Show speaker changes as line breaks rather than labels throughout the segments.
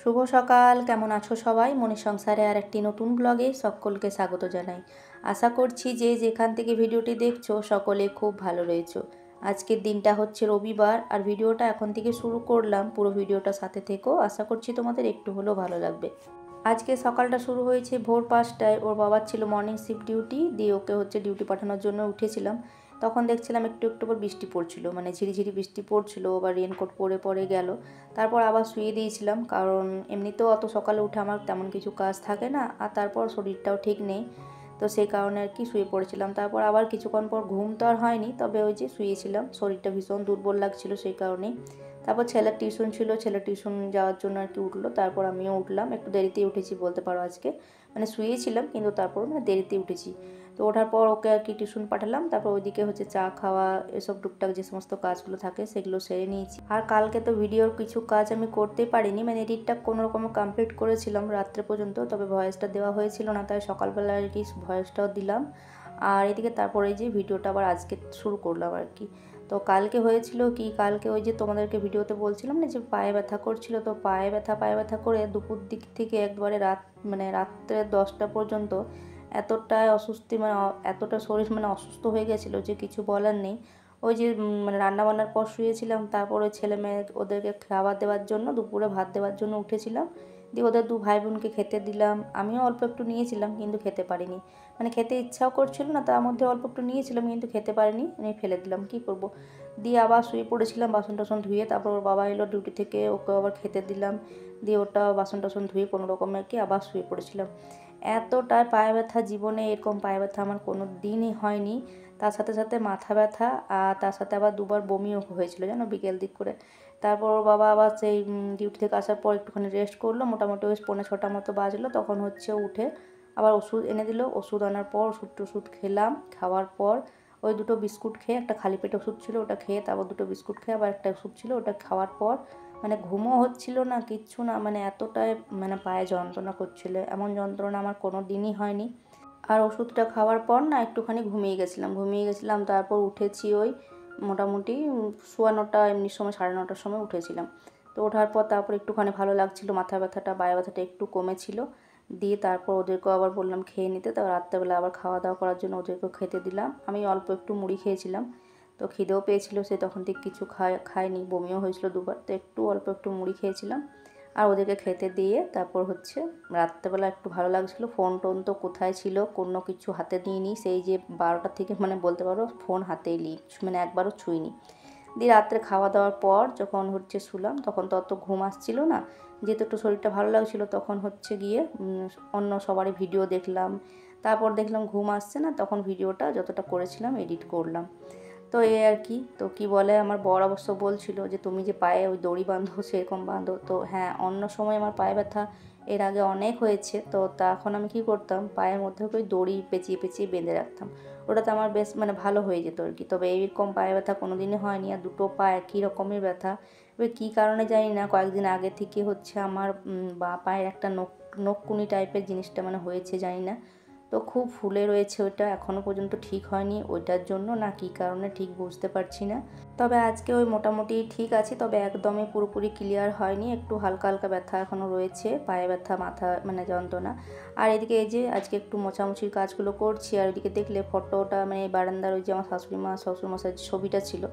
শুভ সকাল, কেমন আছো সবাই? মনের সংসারে আর একটি নতুন ব্লগে সকলকে স্বাগত জানাই। আশা করছি যে যেখান থেকে ভিডিওটি দেখছো সকলে খুব ভালো রয়েছো। আজকের দিনটা হচ্ছে রবিবার আর ভিডিওটা এখন থেকে শুরু করলাম। পুরো ভিডিওটা সাথে থেকো, আশা করছি তোমাদের একটু হলেও ভালো লাগবে। আজকে সকালটা শুরু হয়েছে ভোর 5টায়। ওর বাবার ছিল মর্নিং শিফট ডিউটি, দিয়ে ওকে ডিউটি পাঠানোর জন্য উঠেছিলাম। তখন দেখছিলাম একটু একটু করে বৃষ্টি পড়ছিল, মানে ঝিরিঝিরি বৃষ্টি পড়ছিল। আবার রেনকোট পরে পরে গেল। তারপর আবার শুয়ে দিয়েছিলাম, কারণ এমনিতেও অত সকালে উঠে আমার তেমন কিছু কাজ থাকে না, আর তারপর শরীরটাও ঠিক নেই। তো সেই কারণে আর কি শুয়ে পড়েছিলাম। তারপর আবার কিছুক্ষণ পর ঘুম তো আর হয়নি, তবে ওই যে শুয়েছিলাম, শরীরটা ভীষণ দুর্বল লাগছিল সেই কারণেই। তারপর ছেলের টিউশন ছিল, ছেলে টিউশন যাওয়ার জন্য আর কি উঠলো। তারপর আমিও উঠলাম, একটু দেরিতেই উঠেছি বলতে পারো আজকে, মানে শুয়েছিলাম কিন্তু তারপর মানে দেরিতে উঠেছি। তো ওঠার পর ওকে আর কি টিউশন পাঠালাম। তারপর ওইদিকে চা খাওয়া, এসব টুকটাক যে সমস্ত কাজগুলো থাকে সেগুলো সেরে নিয়েছি। আর কালকে তো ভিডিওর কিছু কাজ আমি করতে পারিনি, মানে এডিটটা কোনো রকম কমপ্লিট করেছিলাম রাত্রে পর্যন্ত, তবে ভয়েসটা দেওয়া হয়েছিল না, তাই সকালবেলা আর কি ভয়েসটাও দিলাম। আর এদিকে তারপরে যে ভিডিওটা আবার আজকে শুরু করলাম আর কি। তো কালকে হয়েছিল কি, কালকে ওই যে তোমাদেরকে ভিডিওতে বলছিলাম না যে পায়ে ব্যথা করছিল, তো পায়ে ব্যথা করে দুপুর দিক থেকে একবারে মানে রাত্রে 10টা পর্যন্ত এতটাই অস্বস্তি, মানে এতটা শরীর মানে অসুস্থ হয়ে গেছিলো যে কিছু বলার নেই। ওই যে মানে রান্নাবান্নার পর শুয়েছিলাম, তারপর ওই ছেলে মেয়ে ওদেরকে খাবার দেওয়ার জন্য, দুপুরে ভাত দেওয়ার জন্য উঠেছিলাম। দিয়ে ওদের 2 ভাই বোনকে খেতে দিলাম। আমিও অল্প একটু নিয়েছিলাম কিন্তু খেতে পারিনি, মানে খেতে ইচ্ছাও করছিল না, তার মধ্যে অল্প একটু নিয়েছিলাম কিন্তু খেতে পারিনি, আমি ফেলে দিলাম, কী করবো। দিয়ে আবার শুয়ে পড়েছিলাম বাসন টাসন ধুয়ে। তারপর ওর বাবা এলো ডিউটি থেকে, ওকে আবার খেতে দিলাম। দিয়ে ওটা বাসন টাসন ধুয়ে কোনো রকমের কি আবার শুয়ে পড়েছিলাম। এতটাই পায়ে ব্যথা, জীবনে এরকম পায়ে ব্যথা আমার কোনো দিনই হয়নি। তার সাথে সাথে মাথা ব্যথা, আর তার সাথে আবার 2বার বমিও হয়েছিল জানো, বিকেল দিক করে। তারপর ওর বাবা আবার সেই ডিউটি থেকে আসার পর একটুখানি রেস্ট করলো, মোটামুটি ওই 5:45 মতো বাজলো। তখন উঠে আবার ওষুধ এনে দিল। ওষুধ আনার পর ওষুধ টষুধ খেলাম। খাওয়ার পর ওই 2টো বিস্কুট খেয়ে, একটা খালি পেটে ওষুধ ছিল ওটা খেয়ে, তারপর 2টো বিস্কুট খেয়ে আবার একটা ওষুধ ছিল ওটা খাওয়ার পর মানে ঘুমও হচ্ছিল না, কিচ্ছু না, মানে এতটাই মানে পায়ে যন্ত্রণা করছিল। এমন যন্ত্রণা আমার কোনো দিনই হয়নি। আর ওষুধটা খাওয়ার পর না একটুখানি ঘুমিয়ে গেছিলাম। তারপর উঠেছি ওই মোটামুটি 9:15 এমনি সময়, 9:30টার সময় উঠেছিলাম। তো ওঠার পর তারপর একটুখানি ভালো লাগছিল, মাথা ব্যথাটা পায়ে ব্যথাটা একটু কমেছিল। দিয়ে তারপর ওদেরকেও আবার বললাম খেয়ে নিতে। তারপর রাত্রেবেলা আবার খাওয়া দাওয়া করার জন্য ওদেরকেও খেতে দিলাম। আমি অল্প একটু মুড়ি খেয়েছিলাম, তো খিদেও পেয়েছিল, সে তখন থেকে কিছু খায়নি, বমিও হয়েছিল 2বার, তো অল্প একটু মুড়ি খেয়েছিলাম। আর ওদেরকে খেতে দিয়ে তারপর রাত্রেবেলা একটু ভালো লাগছিলো। ফোন টোন তো কোথায় ছিল, কোনো কিছু হাতে নিইনি, সেই যে 12টা থেকে মানে বলতে পারো ফোন হাতেই নিই, মানে একবারও ছুঁইনি। দিয়ে রাত্রে খাওয়া দাওয়ার পর যখন শুলাম, তখন তো অত ঘুম আসছিল না, যেহেতু একটু শরীরটা ভালো লাগছিল, তখন গিয়ে অন্য সবারই ভিডিও দেখলাম। তারপর দেখলাম ঘুম আসছে না, তখন ভিডিওটা যতটা করেছিলাম এডিট করলাম। তো এই আর কি। তো কি বলে, আমার বর অবশ্য বলছিল যে তুমি যে পায়ে ওই দড়ি বাঁধো সেরকম বাঁধো। তো হ্যাঁ, অন্য সময় আমার পায়ে ব্যথা এর আগে অনেক হয়েছে, তো তখন আমি কি করতাম, পায়ের মধ্যে ওই দড়ি পেঁচিয়ে পেঁচিয়ে বেঁধে রাখতাম, ওটাতে আমার বেশ মানে ভালো হয়ে যেত আর কি। তবে এইরকম পায়ে ব্যথা কোনো দিনই হয়নি। আর 2টো পা একই রকমের ব্যথা, এবার কী কারণে জানি না, কয়েকদিন আগে থেকে আমার বাঁ পায়ের একটা নখকুনি টাইপের জিনিসটা মানে হয়েছে জানি না। তো খুব ফুলে রয়েছে ওইটা, এখনও পর্যন্ত ঠিক হয়নি, ওইটার জন্য না কী কারণে ঠিক বুঝতে পারছি না। তবে আজকে ওই মোটামুটি ঠিক আছে, তবে একদমই পুরোপুরি ক্লিয়ার হয়নি, একটু হালকা হালকা ব্যথা এখনও রয়েছে, পায়ে ব্যথা, মাথা মানে যন্ত্রণা। আর এদিকে এই যে আজকে একটু মোছামুছির কাজগুলো করছি। আর ওইদিকে দেখলে ফটোটা, মানে বারান্দার ওই যে আমার শাশুড়ি মা শ্বশুরমশাইয়ের ছবিটা ছিল,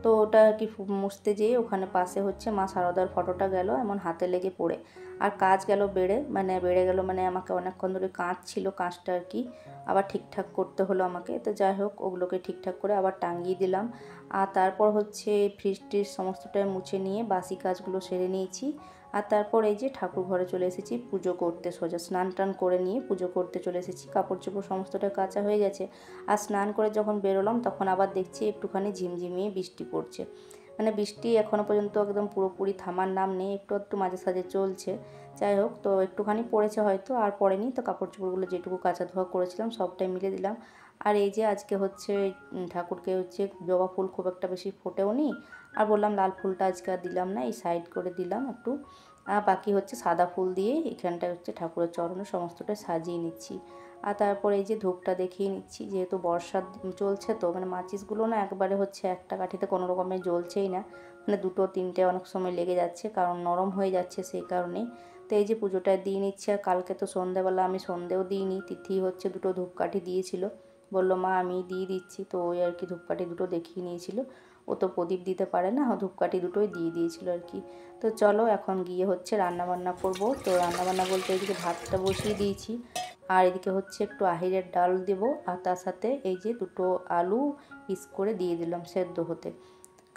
তো ওটা আর কি মুছতে যেয়ে ওখানে পাশে মা শারদার ফটোটা গেল এমন হাতে লেগে পড়ে, আর কাজ গেল বেড়ে গেল, মানে আমাকে অনেকক্ষণ ধরে ছিল, কাঁচটা আর কি আবার ঠিকঠাক করতে হলো আমাকে। তো যাই হোক, ওগুলোকে ঠিকঠাক করে আবার টাঙিয়ে দিলাম। আর তারপর ফ্রিজ ট্রিজ সমস্তটাই মুছে নিয়ে বাসি কাজগুলো সেরে নিয়েছি। আর তারপর এই যে ঠাকুর ঘরে চলে এসেছি পুজো করতে, সোজা স্নান টান করে নিয়ে পুজো করতে চলে এসেছি। কাপড় চোপড় সমস্তটা কাচা হয়ে গেছে। আর স্নান করে যখন বেরোলাম তখন আবার দেখছি একটুখানি ঝিমঝিমিয়ে বৃষ্টি পড়ছে, মানে বৃষ্টি এখনও পর্যন্ত একদম পুরোপুরি থামার নাম নেই, একটু একটু মাঝে সাঝে চলছে। যাই হোক, তো একটুখানি পড়েছে হয়তো, আর পড়েনি। তো কাপড় চোপড়গুলো যেটুকু কাচা ধোয়া করেছিলাম সবটাই মিলে দিলাম। আর এই যে আজকে ঠাকুরকে জবা ফুল খুব একটা বেশি ফোটেও নি, আর বললাম লাল ফুলটা আজকে আর দিলাম না, এই সাইড করে দিলাম একটু। আর বাকি সাদা ফুল দিয়ে এখানটায় ঠাকুরের চরণে সমস্তটা সাজিয়ে নিচ্ছি। আর তারপরে এই যে ধূপটা দেখিয়ে নিচ্ছি, যেহেতু বর্ষা চলছে, তো মানে মাচিসগুলো না একবারে একটা কাঠিতে কোনো রকমের জ্বলছেই না, মানে 2টো 3টে অনেক সময় লেগে যাচ্ছে, কারণ নরম হয়ে যাচ্ছে সেই কারণেই। তো এই যে পুজোটা দিয়ে নিচ্ছে। আর কালকে তো সন্ধ্যাবেলা আমি সন্ধেও দিইনি, তিথি হচ্ছে দুটো ধূপকাঠি দিয়েছিল, বললো মা আমি দিয়ে দিচ্ছি, তো ওই আর কি ধূপকাঠি দুটো দেখিয়ে নিয়েছিল। ও তো প্রদীপ দিতে পারে না, ধূপকাঠি দুটোই দিয়ে দিয়েছিল আর কি। তো চলো এখন গিয়ে হচ্ছে রান্নাবান্না করব। তো রান্নাবান্না বলতে এদিকে ভাতটা বসিয়ে দিয়েছি, আর এদিকে হচ্ছে একটু আহিরের ডাল দেব, আর তার সাথে এই যে দুটো আলু পিস করে দিয়ে দিলাম সেদ্ধ হতে।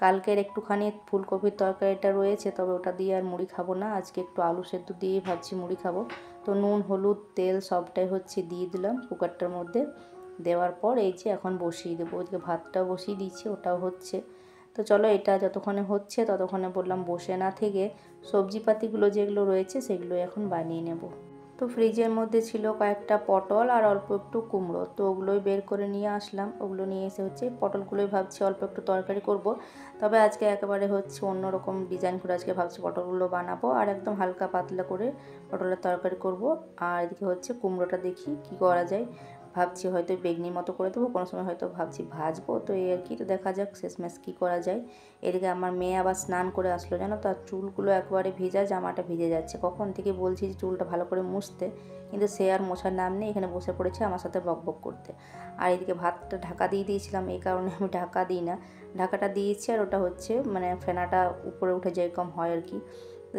কালকের একটুখানি ফুলকপির তরকারিটা রয়েছে, তবে ওটা দিয়ে আর মুড়ি খাবো না, আজকে একটু আলু সেদ্ধ দিয়ে ভাবছি মুড়ি খাবো। তো নুন হলুদ তেল সবটাই হচ্ছে দিয়ে দিলাম কুকারটার মধ্যে। দেওয়ার পর এই যে এখন বসিয়ে দেবো, ওইদিকে ভাতটাও বসিয়ে দিচ্ছি, ওটাও হচ্ছে। তো চলো এটা যতক্ষণে হচ্ছে ততক্ষণে বললাম বসে না থেকে সবজিপাতিগুলো যেগুলো রয়েছে সেগুলো এখন বানিয়ে নেব। তো ফ্রিজের মধ্যে ছিল কয়েকটা পটল আর অল্প একটু কুমড়ো, তো ওগুলোই বের করে নিয়ে আসলাম। ওগুলো নিয়ে এসে হচ্ছে পটলগুলোই ভাবছি অল্প একটু তরকারি করব, তবে আজকে একেবারে হচ্ছে অন্যরকম ডিজাইন করে আজকে ভাবছি পটলগুলো বানাবো, আর একদম হালকা পাতলা করে পটলের তরকারি করব। আর এদিকে হচ্ছে কুমড়োটা দেখি কি করা যায়, ভাবছি হয়তো বেগনির মতো করে দেবো, কোনো সময় হয়তো ভাবছি ভাজবো, তো এই আর কি। তো দেখা যাক শেষমেশ কী করা যায়। এদিকে আমার মেয়ে আবার স্নান করে আসলো জানো, তার চুলগুলো একবারে ভেজা, জামাটা ভিজে যাচ্ছে। কখন থেকে বলছি যে চুলটা ভালো করে মুছতে, কিন্তু সে আর মোছার নাম নেই, এখানে বসে পড়েছে আমার সাথে বকবক করতে। আর এদিকে ভাতটা ঢাকা দিয়ে দিয়েছিলাম, এই কারণে আমি ঢাকা দিই না, ঢাকাটা দিয়েছি। আর ওটা হচ্ছে মানে ফেনাটা উপরে উঠে যেরকম হয় আর কি। তো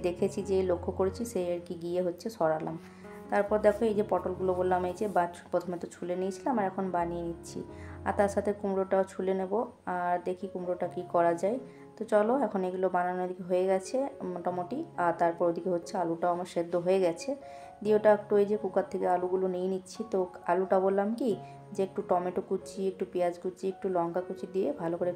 দেখেছি যে লক্ষ্য করেছি, সেই আর কি গিয়ে হচ্ছে সরালাম। তারপর দেখো এই যে পটলগুলো বললাম এই যে প্রথমে তো ছুলে নিয়েছিলাম, আর এখন বানিয়ে নিচ্ছি। আর তার সাথে কুমড়োটাও ছুলে নেব, আর দেখি কুমড়োটা কি করা যায়। তো চলো এখন এগুলো বানানোর দিকে হয়ে গেছে মোটামুটি। আর তারপর ওদিকে হচ্ছে আলুটাও আমার সেদ্ধ হয়ে গেছে, দিয়ে ওটা একটু এই যে কুকার থেকে আলুগুলো নিয়ে নিচ্ছি। তো আলুটা বললাম কি যে একটু টমেটো কুচি, একটু পেঁয়াজ কুচি, একটু লঙ্কা কুচি দিয়ে ভালো করে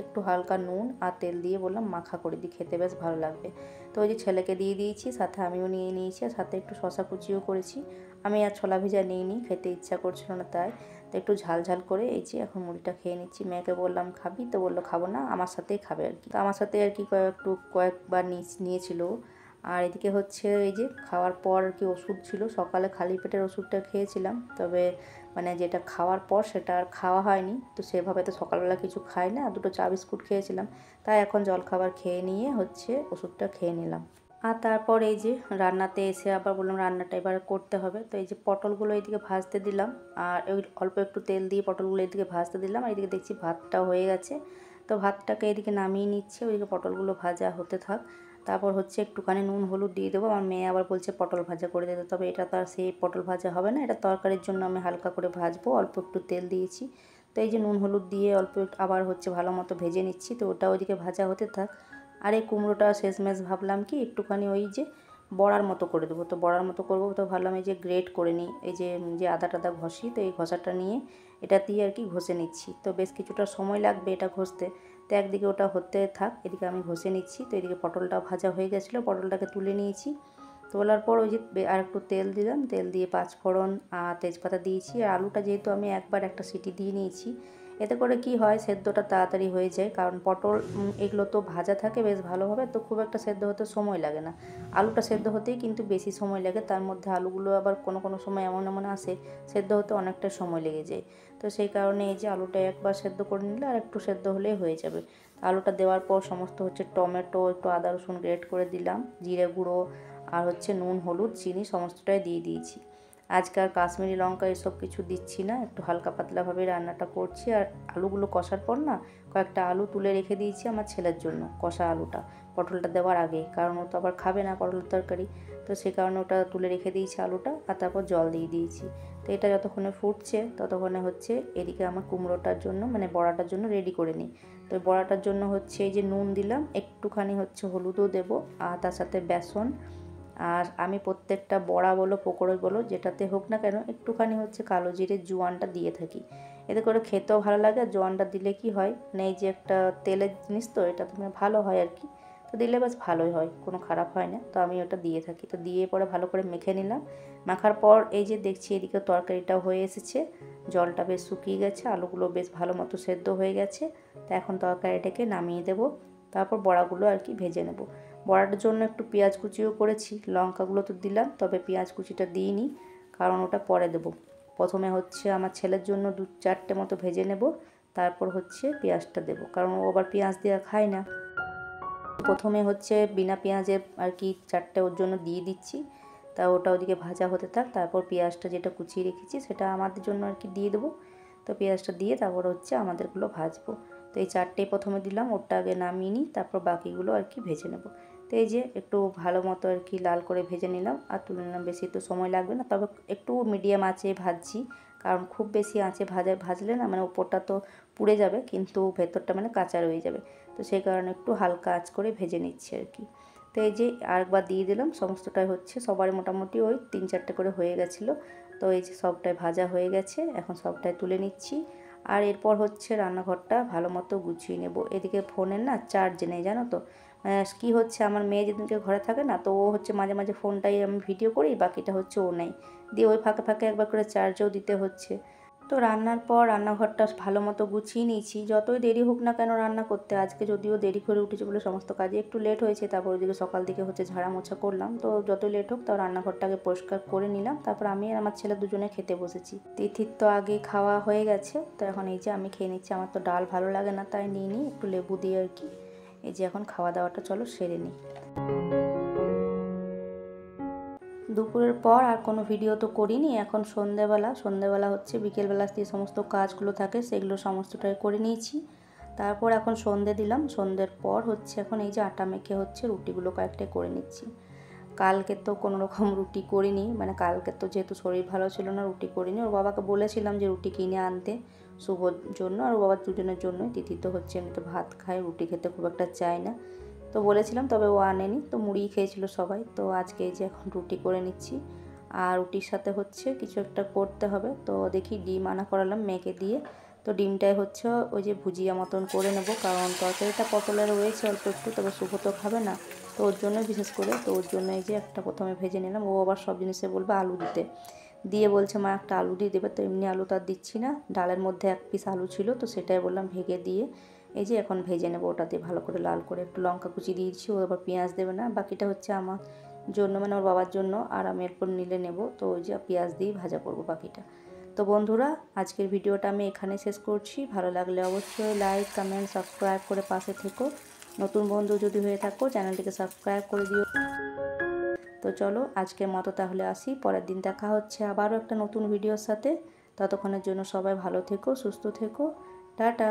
একটু হালকা নুন আর তেল দিয়ে বললাম মাখা করে দিই, খেতে বেশ ভালো লাগবে। তো ওই যে ছেলেকে দিয়ে দিয়েছি, সাথে আমিও নিয়ে নিয়েছি, আর সাথে একটু শশা কুচিও করেছি। আমি আর ছোলা ভিজা নিইনি, খেতে ইচ্ছা করছিল না তাই। তো একটু ঝাল ঝাল করে এই যে এখন মুড়িটা খেয়ে নিচ্ছি। মেয়েকে বললাম খাবি, তো বললো খাবো না, আমার সাথেই খাবে আর কি। তো আমার সাথে আর কি কয়েকবার নিয়েছিল। আর এদিকে হচ্ছে এই যে খাওয়ার পর আর কি ওষুধ ছিল, সকালে খালি পেটের ওষুধটা খেয়েছিলাম, তবে মানে যেটা খাওয়ার পর সেটা আর খাওয়া হয়নি। তো সেভাবে তো সকালবেলা কিছু খাই না, দুটো চা বিস্কুট খেয়েছিলাম, তাই এখন জলখাবার খেয়ে নিয়ে হচ্ছে ওষুধটা খেয়ে নিলাম। আর তারপর এই যে রান্নাতে এসে আবার বললাম রান্নাটা এবার করতে হবে। তো এই যে পটলগুলো এইদিকে ভাজতে দিলাম, আর ওই অল্প একটু তেল দিয়ে পটলগুলো এইদিকে ভাজতে দিলাম, আর এইদিকে দেখছি ভাতটা হয়ে গেছে। তো ভাতটাকে এদিকে নামিয়ে নিচ্ছে, ওইদিকে পটলগুলো ভাজা হতে থাক। তারপর হচ্ছে একটুখানি নুন হলুদ দিয়ে দেবো। আমার মেয়ে আবার বলছে পটল ভাজা করে দিতে, তবে এটা তো আর সেই পটল ভাজা হবে না, এটা তরকারির জন্য আমি হালকা করে ভাজবো, অল্প একটু তেল দিয়েছি। তো এই যে নুন হলুদ দিয়ে অল্প একটু আবার হচ্ছে ভালো মতো ভেজে নিচ্ছি, তো ওটা ওইদিকে ভাজা হতে থাক। আর এই কুমড়োটা শেষমেশ ভাবলাম কি একটুখানি ওই যে বড়ার মতো করে দেবো। তো বড়ার মতো করবো, তো ভাবলাম এই যে গ্রেট করে নিই, এই যে আদা টাদা ঘষি, তো এই ঘষাটা নিয়ে এটা দিয়ে আর কি ঘষে নিচ্ছি। তো বেশ কিছুটা সময় লাগবে এটা ঘষতে, তো একদিকে ওটা হতে থাক, এদিকে আমি ঘষে নিচ্ছি। তো এদিকে পটলটাও ভাজা হয়ে গেছিলো, পটলটাকে তুলে নিয়েছি। তোলার পর ওই যে আর একটু তেল দিলাম, তেল দিয়ে পাঁচফোড়ন আর তেজপাতা দিয়েছি। আর আলুটা যেহেতু আমি একবার একটা সিটি দিয়ে নিয়েছি, এতে করে কি হয় সেদ্ধটা তাড়াতাড়ি হয়ে যায়, কারণ পটল এগুলো তো ভাজা থাকে বেশ ভালোভাবে, তো খুব একটা সেদ্ধ হতে সময় লাগে না। আলুটা সেদ্ধ হতেই কিন্তু বেশি সময় লাগে, তার মধ্যে আলুগুলো আবার কোনো কোনো সময় এমন এমন আসে সেদ্ধ হতে অনেকটা সময় লেগে যায়। তো সেই কারণে এই যে আলুটা একবার সেদ্ধ করে নিলে আর একটু সেদ্ধ হলেই হয়ে যাবে। আলুটা দেওয়ার পর সমস্ত হচ্ছে টমেটো, একটু আদা রসুন গ্রেট করে দিলাম, জিরে গুঁড়ো আর হচ্ছে নুন হলুদ চিনি সমস্তটাই দিয়ে দিয়েছি। আজকে আর কাশ্মীরি লঙ্কা এসব কিছু দিচ্ছি না, একটু হালকা পাতলাভাবে রান্নাটা করছি। আর আলুগুলো কষার পর না কয়েকটা আলু তুলে রেখে দিয়েছি আমার ছেলের জন্য, কষা আলুটা পটলটা দেওয়ার আগে, কারণ ও তো আবার খাবে না পটলের তরকারি, তো সে কারণে ওটা তুলে রেখে দিয়েছি আলুটা। আর তারপর জল দিয়ে দিয়েছি। তো এটা যতক্ষণে ফুটছে ততক্ষণে হচ্ছে এদিকে আমার কুমড়োটার জন্য মানে বড়াটার জন্য রেডি করে নিই। তো বড়াটার জন্য হচ্ছে এই যে নুন দিলাম, একটুখানি হচ্ছে হলুদও দেবো, আর তার সাথে বেসন। আর আমি প্রত্যেকটা বড়া বলো পকোড়া বলো যেটাতে হোক না কেন একটুখানি হচ্ছে কালো জিরে জোয়ানটা দিয়ে থাকি, এতে করে খেতেও ভালো লাগে। আর জোয়ানটা দিলে কি হয় মানে এই যে একটা তেলের জিনিস, তো এটা তোমার ভালো হয় আর কি, তো দিলে বেশ ভালোই হয়, কোনো খারাপ হয় না। তো আমি ওটা দিয়ে থাকি, তো দিয়ে পরে ভালো করে মেখে নিলাম। মাখার পর এই যে দেখছি এদিকে তরকারিটাও হয়ে এসেছে, জলটা বেশ শুকিয়ে গেছে, আলুগুলো বেশ ভালো মতো সেদ্ধ হয়ে গেছে। তো এখন তরকারিটাকে নামিয়ে দেবো, তারপর বড়াগুলো আর কি ভেজে নেব। বড়াটার জন্য একটু পেঁয়াজ কুচিও করেছি, লঙ্কাগুলো তো দিলাম, তবে পেঁয়াজ কুচিটা দিইনি, কারণ ওটা পরে দেবো। প্রথমে হচ্ছে আমার ছেলের জন্য 2-4টে মতো ভেজে নেব, তারপর হচ্ছে পেঁয়াজটা দেবো, কারণ ও আবার পেঁয়াজ দেওয়া খায় না। প্রথমে হচ্ছে বিনা পেঁয়াজের আর কি চারটে ওর জন্য দিয়ে দিচ্ছি। তা ওটা ওদিকে ভাজা হতে থাক, তারপর পেঁয়াজটা যেটা কুচিয়ে রেখেছি সেটা আমাদের জন্য আর কি দিয়ে দেবো। তো পেঁয়াজটা দিয়ে তারপর হচ্ছে আমাদেরগুলো ভাজবো। তো এই চারটেই প্রথমে দিলাম, ওরটা আগে নামিয়ে নিই, তারপর বাকিগুলো আর কি ভেজে নেব। তো এই যে একটু ভালো মতো আর কি লাল করে ভেজে নিলাম আর তুলে নিলাম। বেশি তো সময় লাগবে না, তবে একটু মিডিয়াম আঁচে ভাজছি, কারণ খুব বেশি আঁচে ভাজলে না মানে উপরটা তো পুড়ে যাবে কিন্তু ভেতরটা মানে কাঁচা রয়ে যাবে। তো সেই কারণে একটু হালকা আঁচ করে ভেজে নিচ্ছি আর কি। তো এই যে আরেকবার দিয়ে দিলাম, সমস্তটাই হচ্ছে সবারই মোটামুটি ওই 3-4টে করে হয়ে গেছিলো। তো এই যে সবটাই ভাজা হয়ে গেছে, এখন সবটাই তুলে নিচ্ছি। আর এরপর হচ্ছে রান্নাঘরটা ভালো মতো গুছিয়ে নেব। এদিকে ফোনের না চার্জ নেই জানো তো, কী হচ্ছে আমার মেয়ে যেদিনকে ঘরে থাকে না, তো ও হচ্ছে মাঝে মাঝে ফোনটাই আমি ভিডিও করি, বাকিটা হচ্ছে ও নেই, দিয়ে ওই ফাঁকে ফাঁকে একবার করে চার্জও দিতে হচ্ছে। তো রান্নার পর রান্নাঘরটা ভালো মতো গুছিয়ে নিয়েছি, যতই দেরি হোক না কেন রান্না করতে। আজকে যদিও দেরি করে উঠেছি বলে সমস্ত কাজে একটু লেট হয়েছে, তারপর ওইদিকে সকাল দিকে হচ্ছে ঝাড়া মোছা করলাম। তো যতই লেট হোক তাও রান্নাঘরটাকে পরিষ্কার করে নিলাম, তারপর আমি আর আমার ছেলে দুজনে খেতে বসেছি। তিথির তো আগে খাওয়া হয়ে গেছে, তো এখন এই যে আমি খেয়ে নিচ্ছি। আমার তো ডাল ভালো লাগে না, তাই নিয়ে নিই একটু লেবু দিয়ে আর কি। এই যে এখন খাওয়া দাওয়াটা চলো সেরে নিই। দুপুরের পর আর কোনো ভিডিও তো করিনি। এখন সন্ধেবেলা হচ্ছে বিকেলবেলা যে সমস্ত কাজগুলো থাকে সেগুলো সমস্তটাই করে নিয়েছি। তারপর এখন সন্ধে দিলাম, সন্ধ্যের পর হচ্ছে এখন এই যে আটা মেখে হচ্ছে রুটিগুলো কয়েকটা করে নিচ্ছি। কালকে তো কোনো রকম রুটি করিনি, মানে কালকে তো যেহেতু শরীর ভালো ছিল না রুটি করিনি। ওর বাবাকে বলেছিলাম যে রুটি কিনে আনতে শুভর জন্য আর ওর বাবার দুজনের জন্যই। তিথি তো হচ্ছে এমনিতে ভাত খায়, রুটি খেতে খুব একটা চায় না, তো বলেছিলাম, তবে ও আনেনি, তো মুড়িই খেয়েছিল সবাই। তো আজকে এই যে এখন রুটি করে নিচ্ছি, আর রুটির সাথে হচ্ছে কিছু একটা করতে হবে। তো দেখি ডিম আনা করালাম মেয়েকে দিয়ে। তো ডিমটাই হচ্ছে ওই যে ভুজিয়া মতন করে নেব, কারণ তরকারিটা পটলের রয়েছে অল্প একটু, তবে শুভ তো খাবে না, তো ওর জন্য বিশেষ করে। তো ওর জন্য এই যে একটা প্রথমে ভেজে নিলাম। ও আবার সব জিনিসে বলবে আলু দিতে, দিয়ে বলছে মা একটা আলু দিয়ে দেবে। তো এমনি আলু তো আর দিচ্ছি না, ডালের মধ্যে এক পিস আলু ছিল, তো সেটাই বললাম ভেঙে দিয়ে এই যে এখন ভেজে নেবো। ওটা দিয়ে ভালো করে লাল করে একটু লঙ্কা কুচি দিয়েছি, ও আবার পেঁয়াজ দেবে না, বাকিটা হচ্ছে আমার জন্য মানে ওর বাবার জন্য, আর আমি এরপর নিলে নেব। তো ওই যে পেঁয়াজ দিয়ে ভাজা করবো বাকিটা। তো বন্ধুরা আজকের ভিডিওটা আমি এখানে শেষ করছি। ভালো লাগলে অবশ্যই লাইক কমেন্ট সাবস্ক্রাইব করে পাশে থেকো। নতুন বন্ধু যদি হয়ে থাকো চ্যানেলটিকে সাবস্ক্রাইব করে দিও। তো চলো আজকের মতো তাহলে আসি, পরের দিন দেখা হচ্ছে আবারও একটা নতুন ভিডিওর সাথে। ততক্ষণের জন্য সবাই ভালো থেকো, সুস্থ থেকো, টাটা।